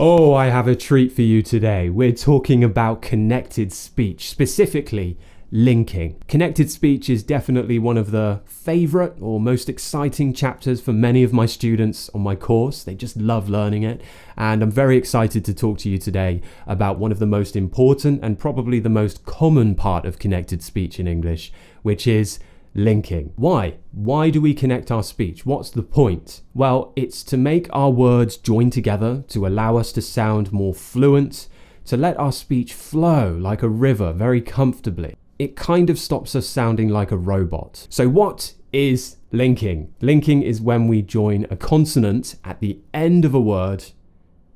Oh, I have a treat for you today. We're talking about connected speech, specifically linking. Connected speech is definitely one of the favorite or most exciting chapters for many of my students on my course. They just love learning it. And I'm very excited to talk to you today about one of the most important and probably the most common part of connected speech in English, which is linking. Why? Why do we connect our speech? What's the point? Well, it's to make our words join together, to allow us to sound more fluent, to let our speech flow like a river very comfortably. It kind of stops us sounding like a robot. So what is linking? Linking is when we join a consonant at the end of a word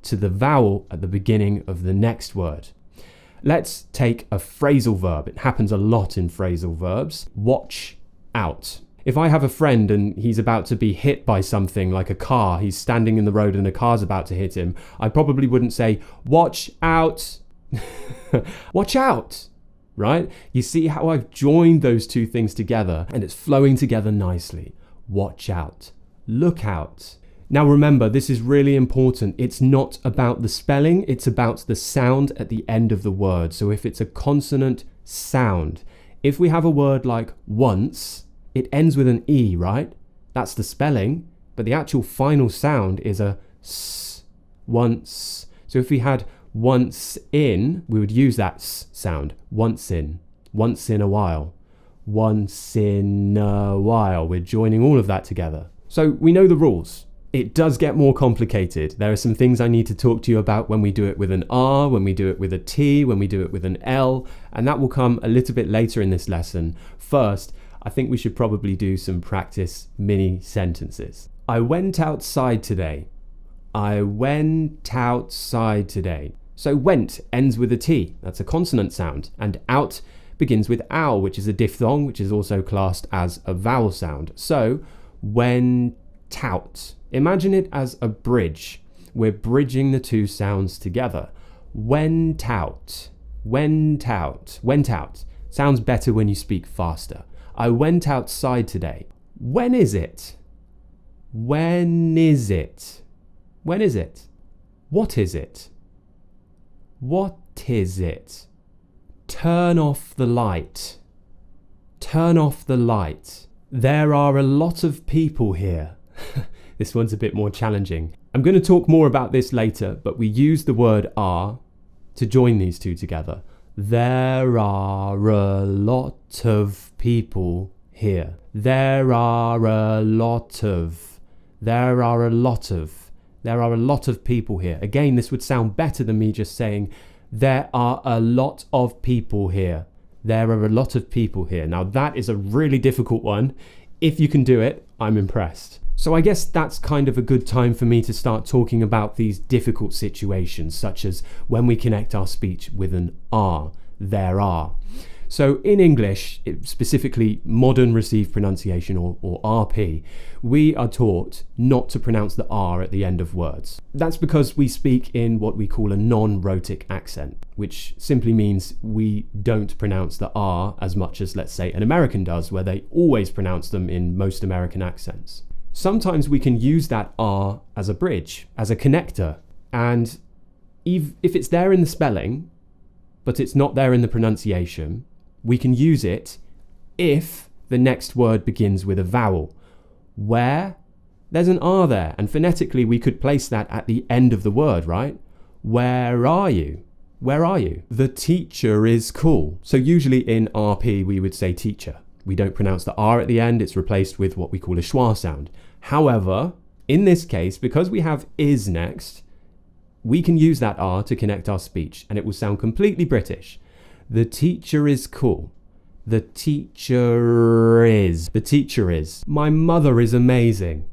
to the vowel at the beginning of the next word. Let's take a phrasal verb. It happens a lot in phrasal verbs. Watch out. If I have a friend and he's about to be hit by something like a car, he's standing in the road and a car's about to hit him, I probably wouldn't say, watch out. Watch out, right? You see how I've joined those two things together and it's flowing together nicely. Watch out. Look out. Now remember, this is really important. It's not about the spelling, it's about the sound at the end of the word. So if it's a consonant sound, if we have a word like once, it ends with an E, right? That's the spelling, but the actual final sound is a S, once. So if we had once in, we would use that S sound, once in a while, once in a while. We're joining all of that together. So we know the rules. It does get more complicated. There are some things I need to talk to you about when we do it with an R, when we do it with a T, when we do it with an L, and that will come a little bit later in this lesson. First, I think we should probably do some practice mini sentences. I went outside today. I went outside today. So went ends with a T, that's a consonant sound, and out begins with ow, which is a diphthong, which is also classed as a vowel sound. So went out. Imagine it as a bridge. We're bridging the two sounds together. Went out, went out, went out. Sounds better when you speak faster. I went outside today. When is it? When is it? When is it? What is it? What is it? Turn off the light. Turn off the light. There are a lot of people here. This one's a bit more challenging. I'm going to talk more about this later, but we use the word are to join these two together. There are a lot of people here. There are a lot of people here. Again, this would sound better than me just saying, there are a lot of people here. There are a lot of people here. Now that is a really difficult one. If you can do it, I'm impressed. So I guess that's kind of a good time for me to start talking about these difficult situations, such as when we connect our speech with an R, there are. So in English, specifically modern received pronunciation or RP, we are taught not to pronounce the R at the end of words. That's because we speak in what we call a non-rhotic accent, which simply means we don't pronounce the R as much as, let's say, an American does, where they always pronounce them in most American accents. Sometimes we can use that R as a bridge, as a connector, and if it's there in the spelling, but it's not there in the pronunciation, we can use it if the next word begins with a vowel. Where? There's an R there, and phonetically we could place that at the end of the word, right? Where are you? Where are you? The teacher is cool. So usually in RP we would say teacher. We don't pronounce the R at the end, it's replaced with what we call a schwa sound. However, in this case, because we have is next, we can use that R to connect our speech, and it will sound completely British. The teacher is cool. The teacher is. The teacher is. My mother is amazing.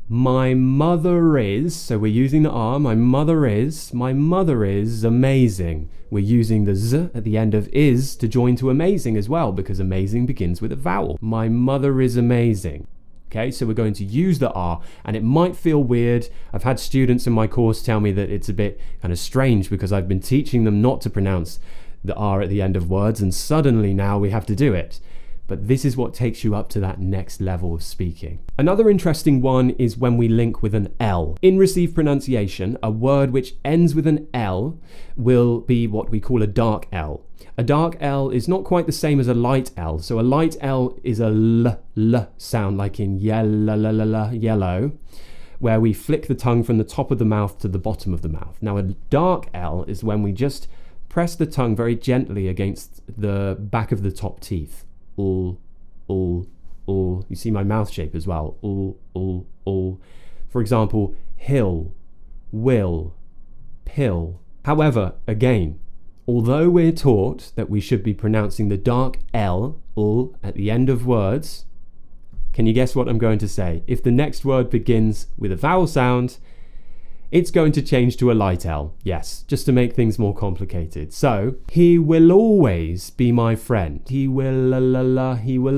My mother is. So we're using the R. My mother is. My mother is amazing. We're using the Z at the end of is to join to amazing as well, because amazing begins with a vowel. My mother is amazing. Okay, so we're going to use the R, and it might feel weird. I've had students in my course tell me that it's a bit kind of strange because I've been teaching them not to pronounce the R at the end of words, and suddenly now we have to do it. but this is what takes you up to that next level of speaking. Another interesting one is when we link with an L. In received pronunciation, a word which ends with an L will be what we call a dark L. A dark L is not quite the same as a light L. So a light L is a L sound, like in yellow, where we flick the tongue from the top of the mouth to the bottom of the mouth. Now a dark L is when we just press the tongue very gently against the back of the top teeth. You see my mouth shape as well. For example, hill, will, pill. However, again, although we're taught that we should be pronouncing the dark L, at the end of words, can you guess what I'm going to say? If the next word begins with a vowel sound, it's going to change to a light L. Yes, just to make things more complicated. So, he will always be my friend. He will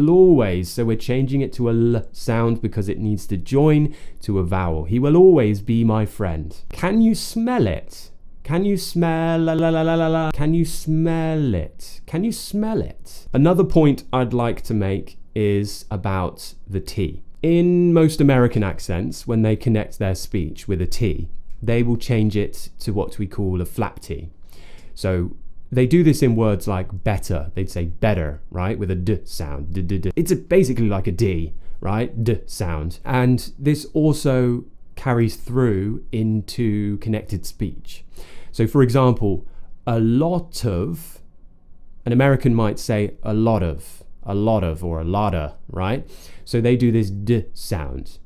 always. So we're changing it to a L sound because it needs to join to a vowel. He will always be my friend. Can you smell it? Can you smell Can you smell it? Can you smell it? Another point I'd like to make is about the T. In most American accents, when they connect their speech with a T, they will change it to what we call a flap T. So they do this in words like better. They'd say better, right? With a D sound. It's basically like a D, right? D sound. And this also carries through into connected speech. So for example, a lot of, an American might say a lot of, or a lotta, right? So they do this D sound.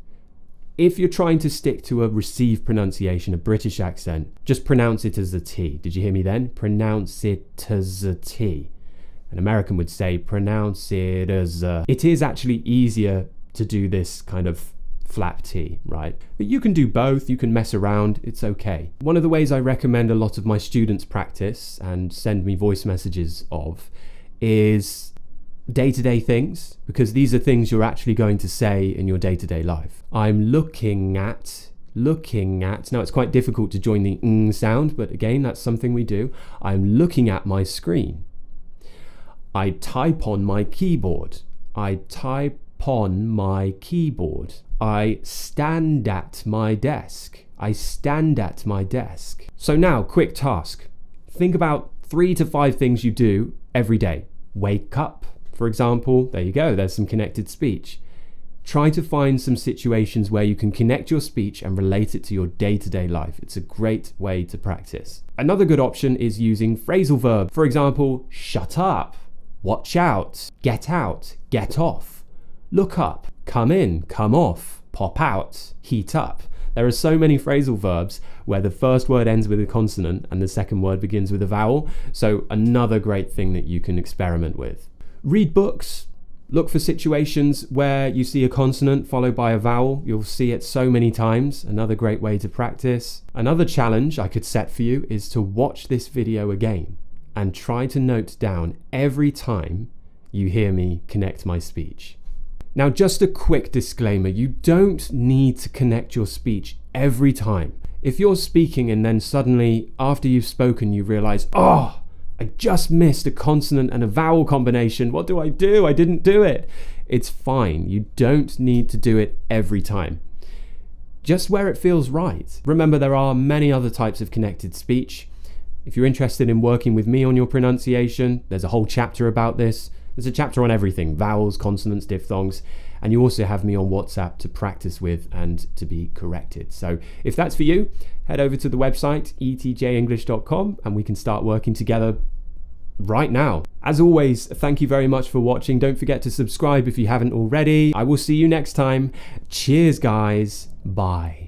If you're trying to stick to a received pronunciation, a British accent, just pronounce it as a T. Did you hear me then? Pronounce it as a T. An American would say pronounce it as a... It is actually easier to do this kind of flap T, right? But you can do both, you can mess around, it's okay. One of the ways I recommend a lot of my students practice and send me voice messages of is day-to-day things, because these are things you're actually going to say in your day-to-day life. I'm looking at. Now it's quite difficult to join the ng sound, but again, that's something we do. I'm looking at my screen. I type on my keyboard. I type on my keyboard. I stand at my desk. I stand at my desk. So now, quick task. Think about 3 to 5 things you do every day. Wake up, for example. There you go, there's some connected speech. Try to find some situations where you can connect your speech and relate it to your day-to-day life. It's a great way to practice. Another good option is using phrasal verb. For example, shut up, watch out, get off, look up, come in, come off, pop out, heat up. There are so many phrasal verbs where the first word ends with a consonant and the second word begins with a vowel. So another great thing that you can experiment with. Read books. Look for situations where you see a consonant followed by a vowel. You'll see it so many times. Another great way to practice. Another challenge I could set for you is to watch this video again and try to note down every time you hear me connect my speech. Now, just a quick disclaimer, you don't need to connect your speech every time. If you're speaking and then suddenly, after you've spoken, you realize, oh, I just missed a consonant and a vowel combination. What do? I didn't do it. It's fine. You don't need to do it every time. Just where it feels right. Remember, there are many other types of connected speech. If you're interested in working with me on your pronunciation, there's a whole chapter about this. There's a chapter on everything, vowels, consonants, diphthongs, and you also have me on WhatsApp to practice with and to be corrected. So if that's for you, head over to the website, etjenglish.com, and we can start working together right now. As always, thank you very much for watching. Don't forget to subscribe if you haven't already. I will see you next time. Cheers, guys. Bye.